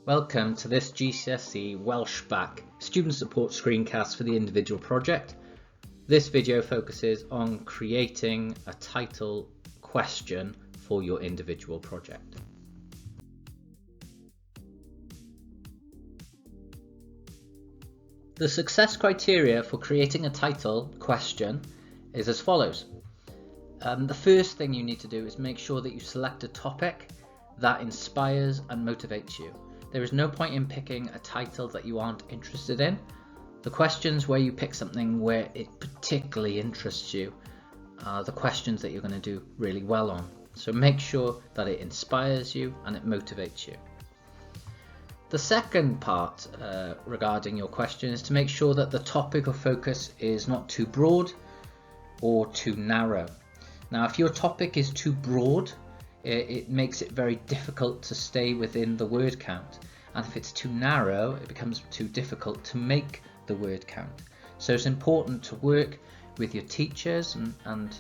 Welcome to this Gcse Welsh Bacc student support screencast for the individual project. This video focuses on creating a title question for your individual project. The success criteria for creating a title question is as follows. The first thing you need to do is make sure that you select a topic that inspires and motivates you. There is no point in picking a title that you aren't interested in. The questions where you pick something where it particularly interests you are the questions that you're going to do really well on. So make sure that it inspires you and it motivates you. The second part regarding your question is to make sure that the topic of focus is not too broad or too narrow. Now, if your topic is too broad, it makes it very difficult to stay within the word count, and if it's too narrow, it becomes too difficult to make the word count. So it's important to work with your teachers and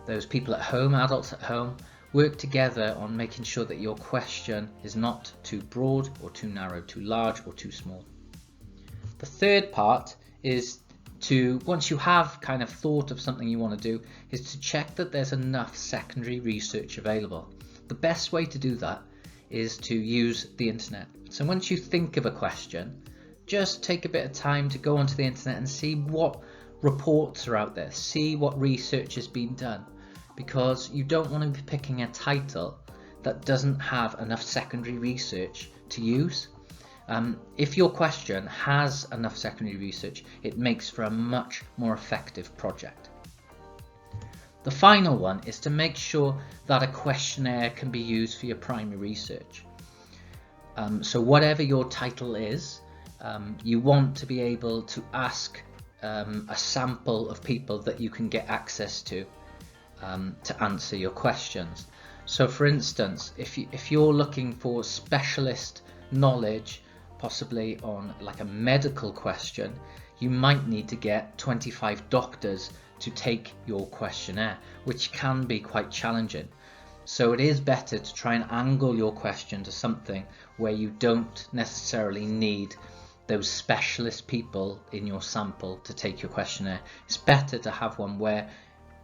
those people at home, adults at home, work together on making sure that your question is not too broad or too narrow, too large or too small. The third part is once you have kind of thought of something you want to do, is to check that there's enough secondary research available. The best way to do that is to use the internet. So once you think of a question, just take a bit of time to go onto the internet and see what reports are out there, see what research has been done, because you don't want to be picking a title that doesn't have enough secondary research to use. If your question has enough secondary research, it makes for a much more effective project. The final one is to make sure that a questionnaire can be used for your primary research. So whatever your title is, you want to be able to ask a sample of people that you can get access to answer your questions. So for instance, if you're looking for specialist knowledge, possibly on like a medical question, you might need to get 25 doctors to take your questionnaire, which can be quite challenging. So it is better to try and angle your question to something where you don't necessarily need those specialist people in your sample to take your questionnaire. It's better to have one where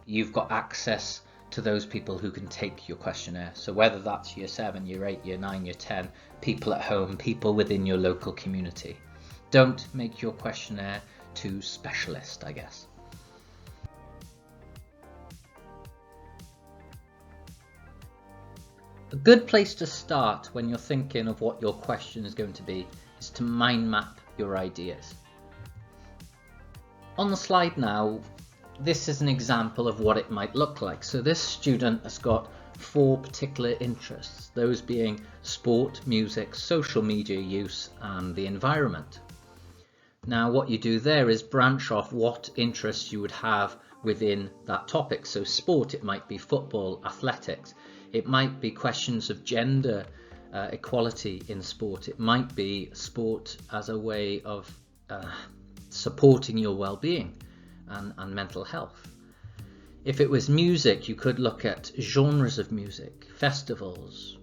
you've got access to those people who can take your questionnaire. So whether that's year 7, year 8, year 9, year 10, people at home, people within your local community. Don't make your questionnaire too specialist, I guess. A good place to start when you're thinking of what your question is going to be is to mind map your ideas. On the slide now, this is an example of what it might look like. So this student has got 4 particular interests, those being sport, music, social media use and the environment. Now what you do there is branch off what interests you would have within that topic. So sport, it might be football, athletics, it might be questions of gender equality in sport, it might be sport as a way of supporting your well-being and mental health. If it was music, you could look at genres of music, festivals.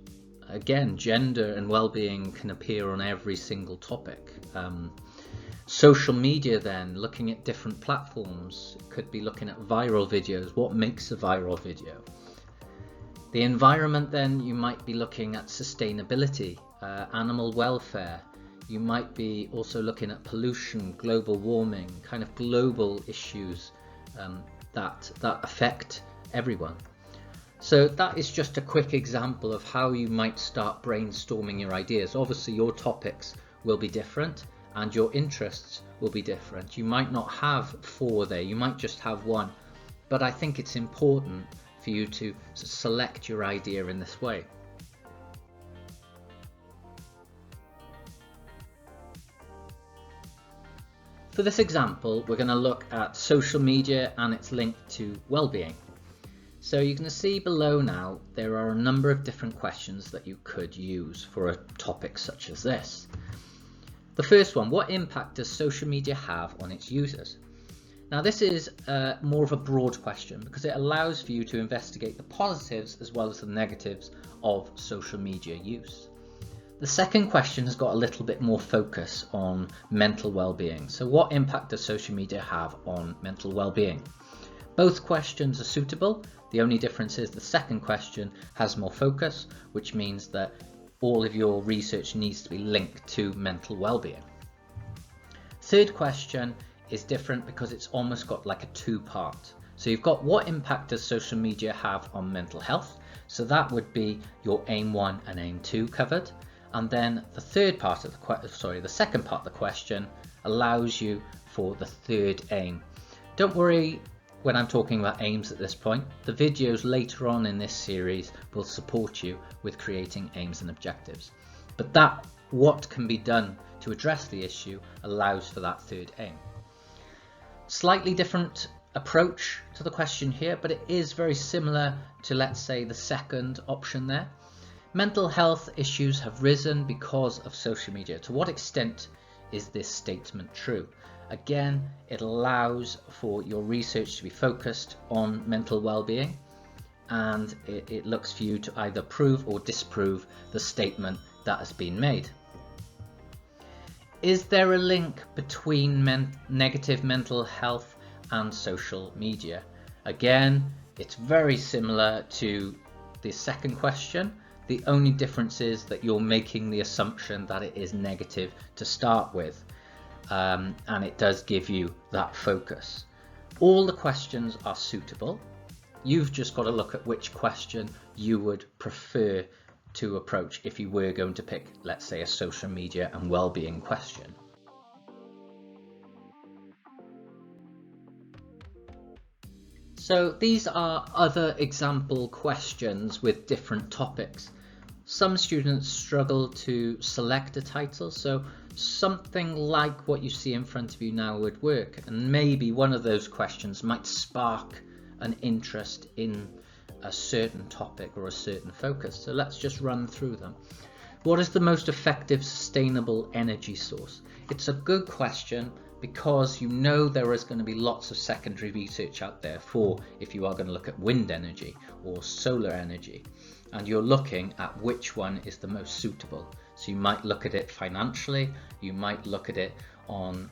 Again, gender and well-being can appear on every single topic. Social media then, looking at different platforms, it could be looking at viral videos, what makes a viral video. The environment then, you might be looking at sustainability, animal welfare. You might be also looking at pollution, global warming, kind of global issues that affect everyone. So that is just a quick example of how you might start brainstorming your ideas. Obviously your topics will be different and your interests will be different. You might not have 4 there, you might just have 1. But I think it's important for you to select your idea in this way. For this example, we're going to look at social media and its link to well-being. So you can see below now, there are a number of different questions that you could use for a topic such as this. The first one, what impact does social media have on its users? Now this is more of a broad question because it allows for you to investigate the positives as well as the negatives of social media use. The second question has got a little bit more focus on mental well-being. So what impact does social media have on mental well-being? Both questions are suitable. The only difference is the second question has more focus, which means that all of your research needs to be linked to mental well-being. Third question is different because it's almost got like a two-part. So you've got what impact does social media have on mental health? So that would be your aim 1 and aim 2 covered. And then the third part of the second part of the question allows you for the third aim. Don't worry when I'm talking about aims at this point. The videos later on in this series will support you with creating aims and objectives. But that, what can be done to address the issue, allows for that third aim. Slightly different approach to the question here, but it is very similar to, let's say, the second option there. Mental health issues have risen because of social media. To what extent is this statement true? Again, it allows for your research to be focused on mental well-being, and it looks for you to either prove or disprove the statement that has been made. Is there a link between negative mental health and social media? Again, it's very similar to the second question. The only difference is that you're making the assumption that it is negative to start with, and it does give you that focus. All the questions are suitable. You've just got to look at which question you would prefer to approach if you were going to pick, let's say, a social media and well-being question. So these are other example questions with different topics. Some students struggle to select a title, so something like what you see in front of you now would work, and maybe one of those questions might spark an interest in a certain topic or a certain focus. So let's just run through them. What is the most effective sustainable energy source? It's a good question because you know there is going to be lots of secondary research out there for if you are going to look at wind energy or solar energy, and you're looking at which one is the most suitable. So you might look at it financially, you might look at it on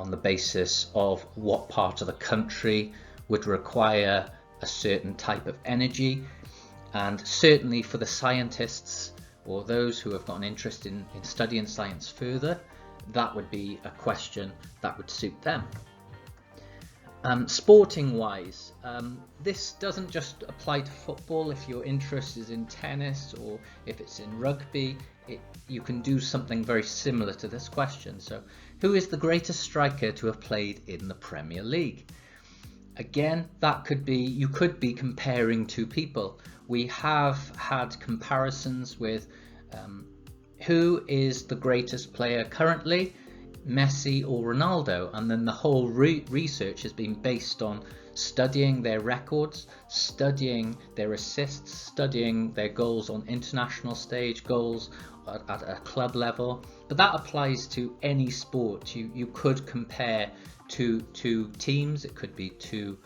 the basis of what part of the country would require a certain type of energy, and certainly for the scientists or those who have got an interest in studying science further, that would be a question that would suit them. Sporting wise, this doesn't just apply to football. If your interest is in tennis or if it's in rugby, you can do something very similar to this question. So who is the greatest striker to have played in the Premier League? Again, that could be, you could be comparing two people. We have had comparisons with who is the greatest player currently, Messi or Ronaldo, and then the whole research has been based on studying their records, studying their assists, studying their goals on international stage, goals at a club level. But that applies to any sport. You could compare two teams, it could be two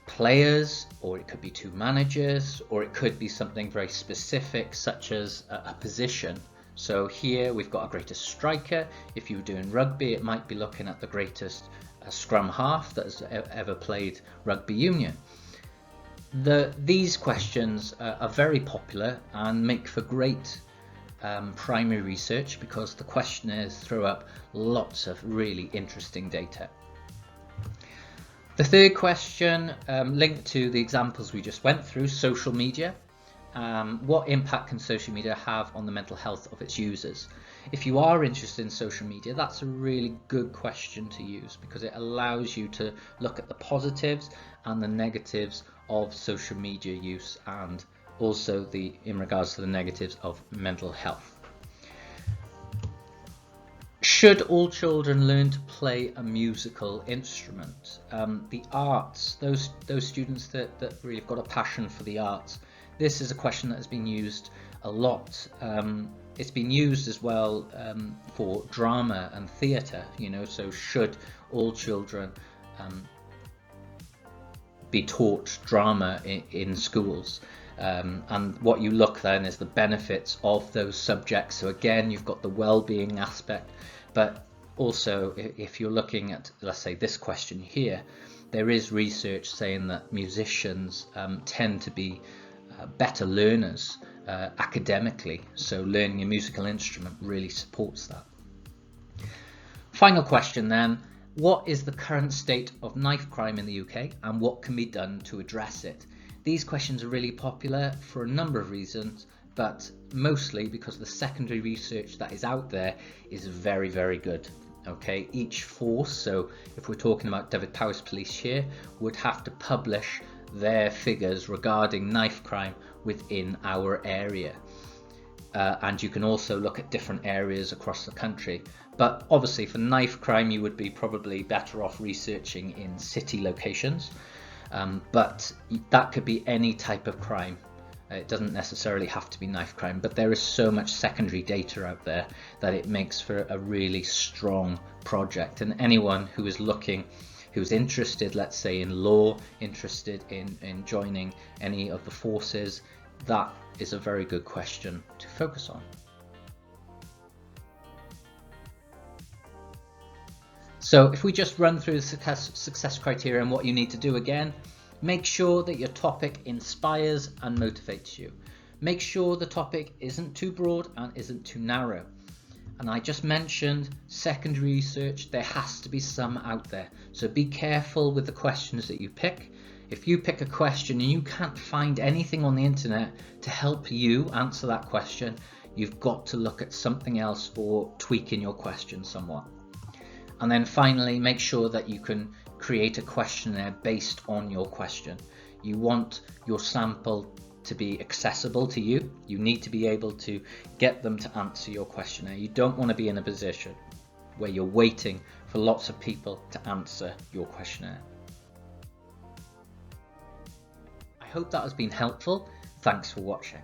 players, or it could be two managers, or it could be something very specific such as a position. So here we've got a greatest striker. If you were doing rugby, it might be looking at the greatest scrum half that has ever played rugby union. These questions are very popular and make for great primary research because the questionnaires throw up lots of really interesting data. The third question, linked to the examples we just went through, social media. What impact can social media have on the mental health of its users? If you are interested in social media, that's a really good question to use because it allows you to look at the positives and the negatives of social media use, and also in regards to the negatives of mental health. Should all children learn to play a musical instrument? The arts, those students that really have got a passion for the arts, this is a question that has been used a lot. It's been used as well for drama and theatre, so should all children be taught drama in schools? And what you look then is the benefits of those subjects. So again, you've got the well-being aspect, but also if you're looking at, let's say, this question here, there is research saying that musicians tend to be better learners academically, so learning a musical instrument really supports that. Final question then, what is the current state of knife crime in the UK and what can be done to address it? These questions are really popular for a number of reasons, but mostly because the secondary research that is out there is very, very good. Okay, each force, so if we're talking about Dyfed-Powys Police here, would have to publish their figures regarding knife crime within our area. And you can also look at different areas across the country. But obviously for knife crime, you would be probably better off researching in city locations. But that could be any type of crime. It doesn't necessarily have to be knife crime, but there is so much secondary data out there that it makes for a really strong project. And anyone who is looking, who's interested, let's say in law, interested in joining any of the forces, that is a very good question to focus on. So if we just run through the success criteria and what you need to do again, make sure that your topic inspires and motivates you. Make sure the topic isn't too broad and isn't too narrow. And I just mentioned secondary research, there has to be some out there. So be careful with the questions that you pick. If you pick a question and you can't find anything on the internet to help you answer that question, you've got to look at something else or tweak in your question somewhat. And then finally, make sure that you can create a questionnaire based on your question. You want your sample to be accessible to you. You need to be able to get them to answer your questionnaire. You don't want to be in a position where you're waiting for lots of people to answer your questionnaire. I hope that has been helpful. Thanks for watching.